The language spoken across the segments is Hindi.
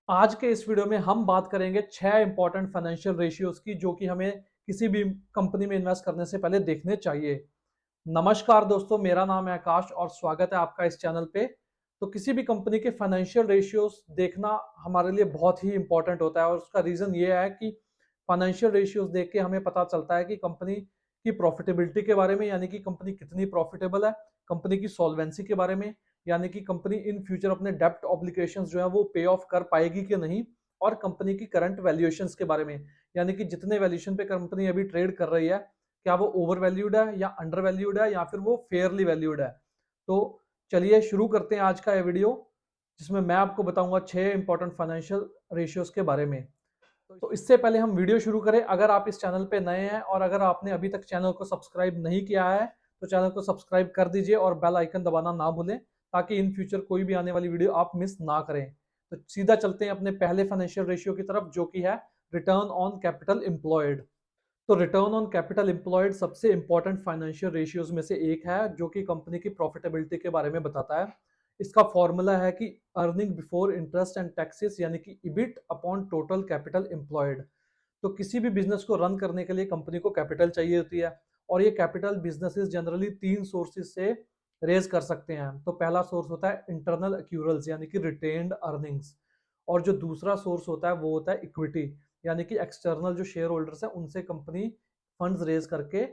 आज के इस वीडियो में हम बात करेंगे 6 इंपॉर्टेंट फाइनेंशियल रेशियोज की जो कि हमें किसी भी कंपनी में इन्वेस्ट करने से पहले देखने चाहिए। नमस्कार दोस्तों, मेरा नाम है आकाश और स्वागत है आपका इस चैनल पे। तो किसी भी कंपनी के फाइनेंशियल रेशियोज देखना हमारे लिए बहुत ही इंपॉर्टेंट होता है और उसका रीजन ये है कि फाइनेंशियल रेशियोज देख के हमें पता चलता है कि कंपनी की प्रॉफिटेबिलिटी के बारे में, यानी कि कंपनी कितनी प्रॉफिटेबल है, कंपनी की सॉल्वेंसी के बारे में, यानी कि कंपनी इन फ्यूचर अपने डेब्ट ऑब्लिगेशंस जो है वो पे ऑफ कर पाएगी कि नहीं, और कंपनी की करंट वैल्यूएशंस के बारे में, यानी कि जितने वैल्यूएशन पे कंपनी अभी ट्रेड कर रही है, क्या वो ओवर वैल्यूड है या अंडर वैल्यूड है या फिर वो फेयरली वैल्यूड है। तो चलिए शुरू करते हैं आज का ये वीडियो, जिसमें मैं आपको बताऊंगा 6 इंपॉर्टेंट फाइनेंशियल रेशियोज के बारे में। तो इससे पहले हम वीडियो शुरू करें, अगर आप इस चैनल पे नए हैं और अगर आपने अभी तक चैनल को सब्सक्राइब नहीं किया है तो चैनल को सब्सक्राइब कर दीजिए और बेल आइकन दबाना ना भूलें, ताकि इन फ्यूचर कोई भी आने वाली वीडियो आप मिस ना करें। तो सीधा चलते हैं अपने पहले फाइनेंशियल रेशियो की तरफ, जो कि है रिटर्न ऑन कैपिटल एम्प्लॉयड। तो रिटर्न ऑन कैपिटल एम्प्लॉयड सबसे इंपॉर्टेंट फाइनेंशियल रेशियोज में से एक है, जो कि कंपनी की प्रॉफिटेबिलिटी के बारे में बताता है। इसका फॉर्मूला है कि earning before interest and taxes, यानी कि EBIT upon total capital employed. तो किसी भी बिजनेस को रन करने के लिए कंपनी को कैपिटल चाहिए होती है, और ये कैपिटल बिजनेसेस जनरली 3 सोर्सेज से रेज कर सकते हैं। तो पहला सोर्स होता है इंटरनल एक्यूरल्स, यानी कि रिटेन्ड अर्निंग्स, और जो दूसरा सोर्स होता है वो होता है इक्विटी, यानी कि एक्सटर्नल जो शेयर होल्डर्स हैं उनसे कंपनी फंड्स रेज करके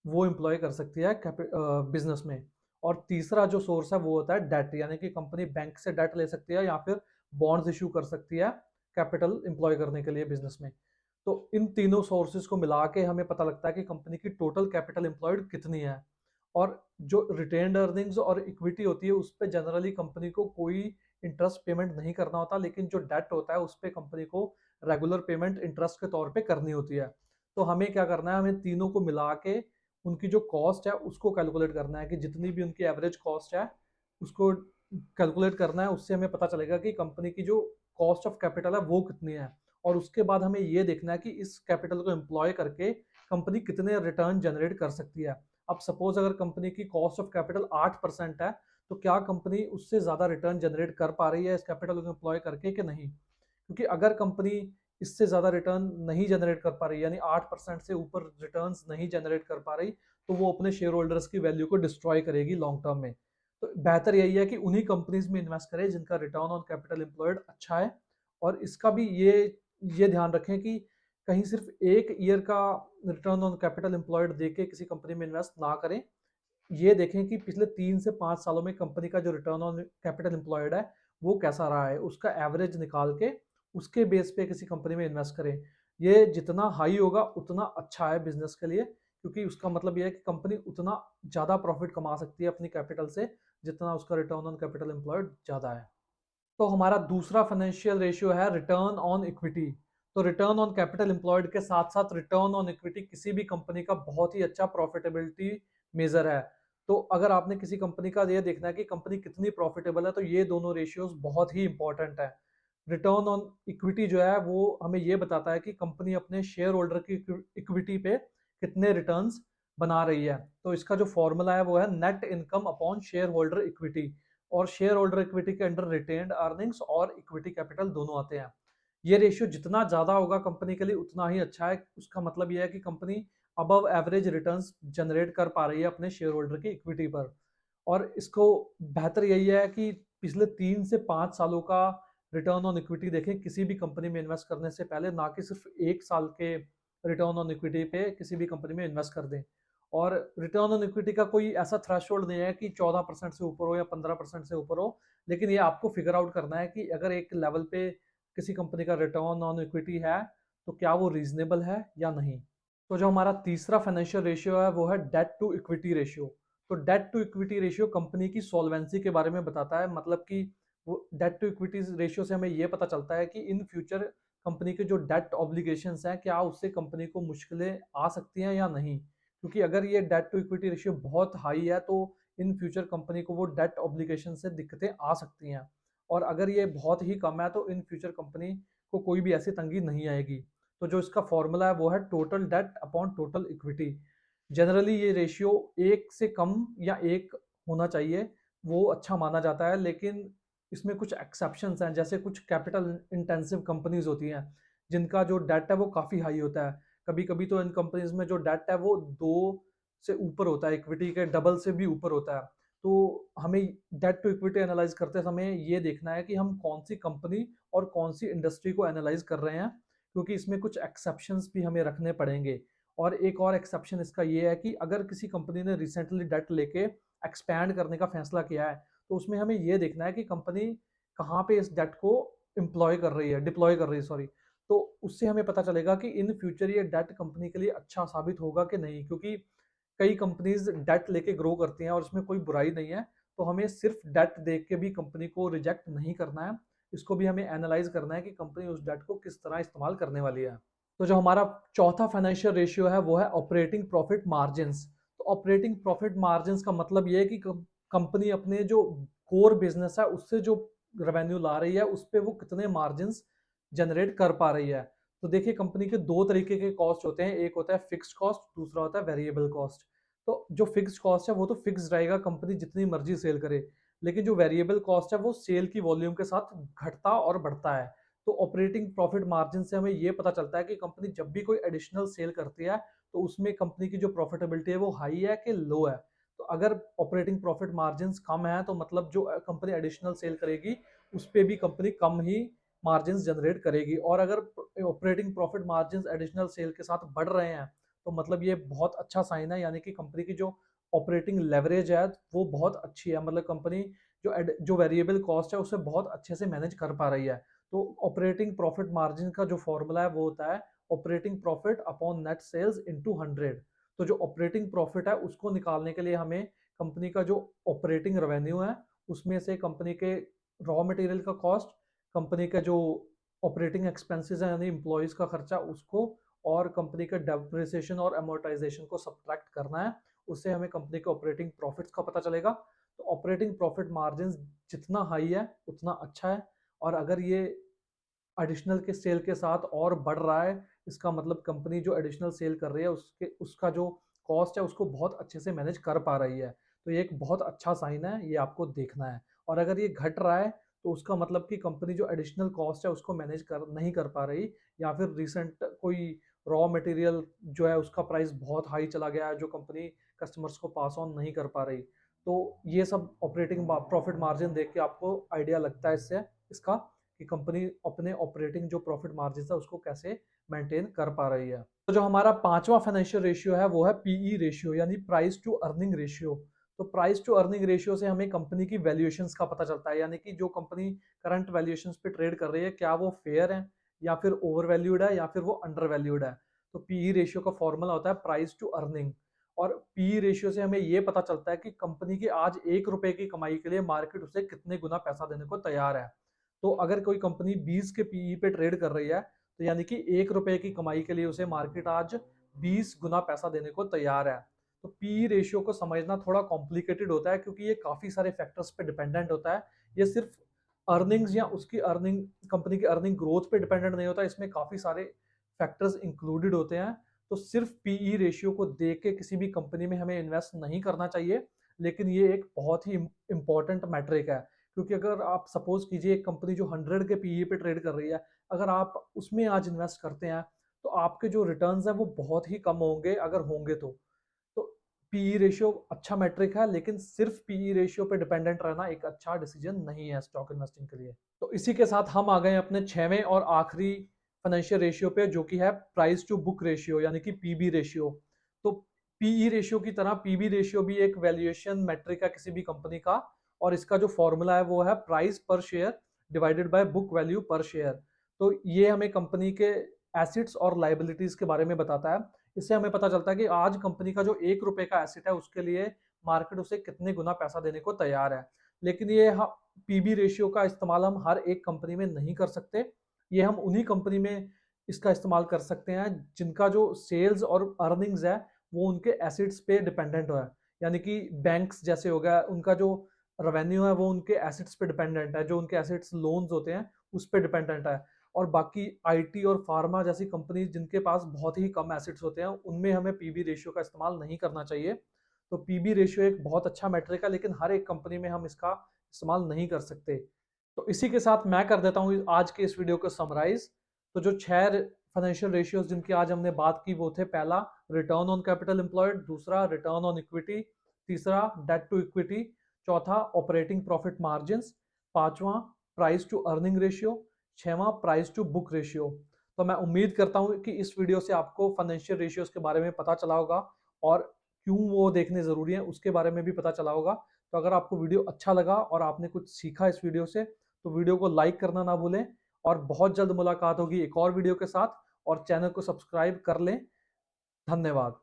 वो एम्प्लॉय कर सकती है बिजनेस में। और तीसरा जो सोर्स है वो होता है डेट, यानी कि कंपनी बैंक से डेट ले सकती है या फिर बॉन्ड्स इशू कर सकती है कैपिटल एम्प्लॉय करने के लिए बिजनेस में। तो इन तीनों सोर्सेज को मिला के हमें पता लगता है कि कंपनी की टोटल कैपिटल एम्प्लॉयड कितनी है। और जो रिटेन्ड अर्निंग्स और इक्विटी होती है उस पर जनरली कंपनी को कोई इंटरेस्ट पेमेंट नहीं करना होता, लेकिन जो डेट होता है उस पर कंपनी को रेगुलर पेमेंट इंटरेस्ट के तौर पे करनी होती है। तो हमें क्या करना है, हमें तीनों को मिला के उनकी जो कॉस्ट है उसको कैलकुलेट करना है कि जितनी भी उनकी एवरेज कॉस्ट है उसको कैलकुलेट करना है। उससे हमें पता चलेगा कि कंपनी की जो कॉस्ट ऑफ कैपिटल है वो कितनी है, और उसके बाद हमें ये देखना है कि इस कैपिटल को एम्प्लॉय करके कंपनी कितने रिटर्न जनरेट कर सकती है। अब सपोज अगर कंपनी की कॉस्ट ऑफ कैपिटल 8% है, तो क्या कंपनी उससे ज्यादा रिटर्न जनरेट कर पा रही है इस कैपिटल को एम्प्लॉय करके कि नहीं। क्योंकि अगर कंपनी इससे ज्यादा रिटर्न नहीं जनरेट कर पा रही, यानी 8% से ऊपर रिटर्न नहीं जनरेट कर पा रही, तो वो अपने शेयर होल्डर्स की वैल्यू को डिस्ट्रॉय करेगी लॉन्ग टर्म में। तो बेहतर यही है कि उन्हीं कंपनीज में इन्वेस्ट करें जिनका रिटर्न ऑन कैपिटल एम्प्लॉयड अच्छा है। और इसका भी ये ध्यान रखें कि कहीं सिर्फ एक ईयर का रिटर्न ऑन कैपिटल एम्प्लॉयड देके किसी कंपनी में इन्वेस्ट ना करें। ये देखें कि पिछले 3 से 5 सालों में कंपनी का जो रिटर्न ऑन कैपिटल एम्प्लॉयड है वो कैसा रहा है, उसका एवरेज निकाल के उसके बेस पे किसी कंपनी में इन्वेस्ट करें। ये जितना हाई होगा उतना अच्छा है बिजनेस के लिए, क्योंकि उसका मतलब ये है कि कंपनी उतना ज़्यादा प्रॉफिट कमा सकती है अपनी कैपिटल से जितना उसका रिटर्न ऑन कैपिटल एम्प्लॉयड ज़्यादा है। तो हमारा दूसरा फाइनेंशियल रेशियो है रिटर्न ऑन इक्विटी। तो रिटर्न ऑन कैपिटल एम्प्लॉयड के साथ साथ रिटर्न ऑन इक्विटी किसी भी कंपनी का बहुत ही अच्छा प्रॉफिटेबिलिटी मेजर है। तो अगर आपने किसी कंपनी का ये देखना है कि कंपनी कितनी प्रॉफिटेबल है, तो ये दोनों रेशियोज बहुत ही इंपॉर्टेंट है। रिटर्न ऑन इक्विटी जो है वो हमें ये बताता है कि कंपनी अपने शेयर होल्डर की इक्विटी पे कितने रिटर्न्स बना रही है। तो इसका जो फॉर्मूला है वो है net income upon share holder equity, और शेयर होल्डर इक्विटी के अंडर रिटेन्ड अर्निंग्स और इक्विटी कैपिटल दोनों आते हैं। ये रेशियो जितना ज्यादा होगा कंपनी के लिए उतना ही अच्छा है। उसका मतलब यह है कि company above average returns generate कर पा रही है अपने शेयर होल्डर की इक्विटी पर। और इसको बेहतर यही है कि पिछले 3 से 5 सालों का रिटर्न ऑन इक्विटी देखें किसी भी कंपनी में इन्वेस्ट करने से पहले, ना कि सिर्फ 1 साल के रिटर्न ऑन इक्विटी पे किसी भी कंपनी में इन्वेस्ट कर दें। और रिटर्न ऑन इक्विटी का कोई ऐसा थ्रेशोल्ड नहीं है कि 14% से ऊपर हो या 15% से ऊपर हो, लेकिन ये आपको फिगर आउट करना है कि अगर एक लेवल पे किसी कंपनी का रिटर्न ऑन इक्विटी है तो क्या वो रीजनेबल है या नहीं। तो जो हमारा तीसरा फाइनेंशियल रेशियो है वो है डेट टू इक्विटी रेशियो। तो debt to equity ratio company की सॉल्वेंसी के बारे में बताता है। मतलब कि वो डेट टू इक्विटी रेशियो से हमें ये पता चलता है कि इन फ्यूचर कंपनी के जो डेट ऑब्लिगेशंस हैं क्या उससे कंपनी को मुश्किलें आ सकती हैं या नहीं। क्योंकि अगर ये डेट टू इक्विटी रेशियो बहुत हाई है तो इन फ्यूचर कंपनी को वो डेट ऑब्लिगेशन से दिक्कतें आ सकती हैं, और अगर ये बहुत ही कम है तो इन फ्यूचर कंपनी को कोई भी ऐसी तंगी नहीं आएगी। तो जो इसका फॉर्मूला है वो है total date upon total equity. Generally ये रेशियो 1 से कम या 1 होना चाहिए, वो अच्छा माना जाता है। लेकिन इसमें कुछ एक्सेप्शंस हैं, जैसे कुछ कैपिटल इंटेंसिव कंपनीज होती हैं जिनका जो डेट है वो काफ़ी हाई होता है। कभी कभी तो इन कंपनीज में जो डेट है वो 2 से ऊपर होता है, इक्विटी के डबल से भी ऊपर होता है। तो हमें डेट टू इक्विटी एनालाइज करते समय ये देखना है कि हम कौन सी कंपनी और कौन सी इंडस्ट्री को एनालाइज कर रहे हैं, क्योंकि इसमें कुछ एक्सेप्शंस भी हमें रखने पड़ेंगे। और एक और एक्सेप्शन इसका ये है कि अगर किसी कंपनी ने रिसेंटली डेट लेके एक्सपैंड करने का फैसला किया है, तो उसमें हमें ये देखना है कि कंपनी कहाँ पे इस डेट को डिप्लॉय कर रही है, सॉरी। तो उससे हमें पता चलेगा कि इन फ्यूचर ये डेट कंपनी के लिए अच्छा साबित होगा कि नहीं, क्योंकि कई कंपनीज डेट लेके ग्रो करती हैं और इसमें कोई बुराई नहीं है। तो हमें सिर्फ डेट देख के भी कंपनी को रिजेक्ट नहीं करना है, इसको भी हमें एनालाइज करना है कि कंपनी उस डेट को किस तरह इस्तेमाल करने वाली है। तो जो हमारा चौथा फाइनेंशियल रेशियो है वो है ऑपरेटिंग प्रॉफिट मार्जिन्स। तो ऑपरेटिंग प्रॉफिट मार्जिन्स का मतलब ये है कि कंपनी अपने जो कोर बिजनेस है उससे जो रेवेन्यू ला रही है उस पे वो कितने मार्जिन्स जनरेट कर पा रही है। तो देखिए, कंपनी के दो तरीके के कॉस्ट होते हैं, एक होता है फिक्स्ड कॉस्ट, दूसरा होता है वेरिएबल कॉस्ट। तो जो फिक्स्ड कॉस्ट है वो तो फिक्स रहेगा, कंपनी जितनी मर्जी सेल करे। लेकिन जो वेरिएबल कॉस्ट है वो सेल की वॉल्यूम के साथ घटता और बढ़ता है। तो ऑपरेटिंग प्रॉफिट मार्जिन से हमें ये पता चलता है कि कंपनी जब भी कोई एडिशनल सेल करती है तो उसमें कंपनी की जो प्रॉफिटेबिलिटी है वो हाई है कि लो है। तो अगर ऑपरेटिंग प्रॉफिट मार्जिन कम है तो मतलब जो कंपनी एडिशनल सेल करेगी उस पर भी कंपनी कम ही मार्जिन जनरेट करेगी। और अगर operating profit margin additional sale के साथ बढ़ रहे हैं तो मतलब ये बहुत अच्छा साइन है, यानी कि कंपनी की जो ऑपरेटिंग लेवरेज है वो बहुत अच्छी है, मतलब कंपनी जो वेरिएबल कॉस्ट है उसे बहुत अच्छे से मैनेज कर पा रही है। तो ऑपरेटिंग प्रॉफिट मार्जिन का जो फॉर्मूला है वो होता है operating profit upon net sales into 100। तो जो ऑपरेटिंग प्रॉफिट है उसको निकालने के लिए हमें कंपनी का जो ऑपरेटिंग रेवेन्यू है उसमें से कंपनी के रॉ मटेरियल का कॉस्ट, कंपनी का जो ऑपरेटिंग एक्सपेंसेस है यानी एम्प्लॉयज का खर्चा उसको, और कंपनी का डेप्रिसिएशन और अमोर्टाइजेशन को सब्ट्रैक्ट करना है। उससे हमें कंपनी के ऑपरेटिंग प्रॉफिट्स का पता चलेगा। तो ऑपरेटिंग प्रॉफिट मार्जिन जितना हाई है उतना अच्छा है। और अगर ये एडिशनल के सेल के साथ और बढ़ रहा है, इसका मतलब कंपनी जो एडिशनल सेल कर रही है उसके उसका जो कॉस्ट है उसको बहुत अच्छे से मैनेज कर पा रही है। तो ये एक बहुत अच्छा साइन है, ये आपको देखना है। और अगर ये घट रहा है तो उसका मतलब कि कंपनी जो एडिशनल कॉस्ट है उसको मैनेज कर नहीं कर पा रही, या फिर रिसेंट कोई रॉ मटेरियल जो है उसका प्राइस बहुत हाई चला गया है जो कंपनी कस्टमर्स को पास ऑन नहीं कर पा रही। तो ये सब ऑपरेटिंग प्रॉफिट मार्जिन देख के आपको आइडिया लगता है इससे इसका कि कंपनी अपने ऑपरेटिंग जो प्रॉफिट मार्जिन है उसको कैसे मेंटेन कर पा रही है। तो जो हमारा पांचवा फाइनेंशियल रेशियो है वो है पीई रेशियो यानी प्राइस टू अर्निंग रेशियो। तो प्राइस टू अर्निंग रेशियो से हमें कंपनी की वैल्यूएशंस का पता चलता है, यानी कि जो कंपनी करंट वैल्यूएशंस पे ट्रेड कर रही है क्या वो फेयर है या फिर ओवर वैल्यूड है या फिर वो अंडर वैल्यूड है। तो पीई रेशियो का फॉर्मूला होता है प्राइस टू अर्निंग। और पीई रेशियो से हमें ये पता चलता है कि कंपनी की आज 1 रुपए की कमाई के लिए मार्केट उसे कितने गुना पैसा देने को तैयार है। तो अगर कोई कंपनी 20 के पीई पे ट्रेड कर रही है तो यानी कि 1 रुपए की कमाई के लिए उसे मार्केट आज 20 गुना पैसा देने को तैयार है। तो पीई रेशियो को समझना थोड़ा कॉम्प्लिकेटेड होता है क्योंकि ये काफी सारे फैक्टर्स पे डिपेंडेंट होता है। ये सिर्फ अर्निंग्स या उसकी अर्निंग कंपनी की अर्निंग ग्रोथ पे डिपेंडेंट नहीं होता, इसमें काफी सारे फैक्टर्स इंक्लूडेड होते हैं। तो सिर्फ पीई रेशियो को देख के किसी भी कंपनी में हमें इन्वेस्ट नहीं करना चाहिए, लेकिन ये एक बहुत ही इंपॉर्टेंट मैट्रिक है। क्योंकि अगर आप सपोज कीजिए एक कंपनी जो 100 के पीई पे ट्रेड कर रही है, अगर आप उसमें आज इन्वेस्ट करते हैं तो आपके जो रिटर्न्स हैं वो बहुत ही कम होंगे, अगर होंगे तो पीई रेशियो अच्छा मैट्रिक है, लेकिन सिर्फ पीई रेशियो पे डिपेंडेंट रहना एक अच्छा डिसीजन नहीं है स्टॉक इन्वेस्टिंग के लिए। तो इसी के साथ हम आ गए अपने छठवें और आखिरी फाइनेंशियल रेशियो पे, जो कि है प्राइस टू बुक रेशियो यानी कि पीबी रेशियो। तो पीई रेशियो की तरह पीबी रेशियो भी एक वैल्यूएशन मैट्रिक है किसी भी कंपनी का, और इसका जो फॉर्मूला है वो है प्राइस पर share divided by book value पर शेयर। तो ये हमें कंपनी के एसेट्स और लाइबिलिटीज के बारे में बताता है। इससे हमें पता चलता है कि आज कंपनी का जो 1 रुपए का एसेट है उसके लिए मार्केट उसे कितने गुना पैसा देने को तैयार है। लेकिन ये पीबी रेशियो का इस्तेमाल हम हर एक कंपनी में नहीं कर सकते। ये हम उन्हीं कंपनी में इसका इस्तेमाल कर सकते हैं जिनका जो सेल्स और अर्निंग्स है वो उनके एसेट्स पे डिपेंडेंट है। यानी कि बैंक्स जैसे हो गया, उनका जो रेवेन्यू है वो उनके एसेट्स पे डिपेंडेंट है, जो उनके एसेट्स लोन्स होते हैं उस पे डिपेंडेंट है। और बाकी आईटी और फार्मा जैसी कंपनी जिनके पास बहुत ही कम एसेट्स होते हैं उनमें हमें पीबी रेशियो का इस्तेमाल नहीं करना चाहिए। तो पीबी रेशियो एक बहुत अच्छा मैट्रिक है, लेकिन हर एक कंपनी में हम इसका इस्तेमाल नहीं कर सकते। तो इसी के साथ मैं कर देता हूँ आज के इस वीडियो को समराइज। तो जो 6 फाइनेंशियल रेशियोज जिनकी आज हमने बात की वो थे, पहला रिटर्न ऑन कैपिटल एम्प्लॉयड, दूसरा रिटर्न ऑन इक्विटी, तीसरा डेट टू इक्विटी, चौथा ऑपरेटिंग प्रॉफिट मार्जिन, पांचवा प्राइस टू अर्निंग रेशियो, छठवां प्राइस टू बुक रेशियो। तो मैं उम्मीद करता हूँ कि इस वीडियो से आपको फाइनेंशियल रेशियोज के बारे में पता चला होगा और क्यों वो देखने जरूरी है उसके बारे में भी पता चला होगा। तो अगर आपको वीडियो अच्छा लगा और आपने कुछ सीखा इस वीडियो से, तो वीडियो को लाइक करना ना भूलें। और बहुत जल्द मुलाकात होगी एक और वीडियो के साथ, और चैनल को सब्सक्राइब कर लें। धन्यवाद।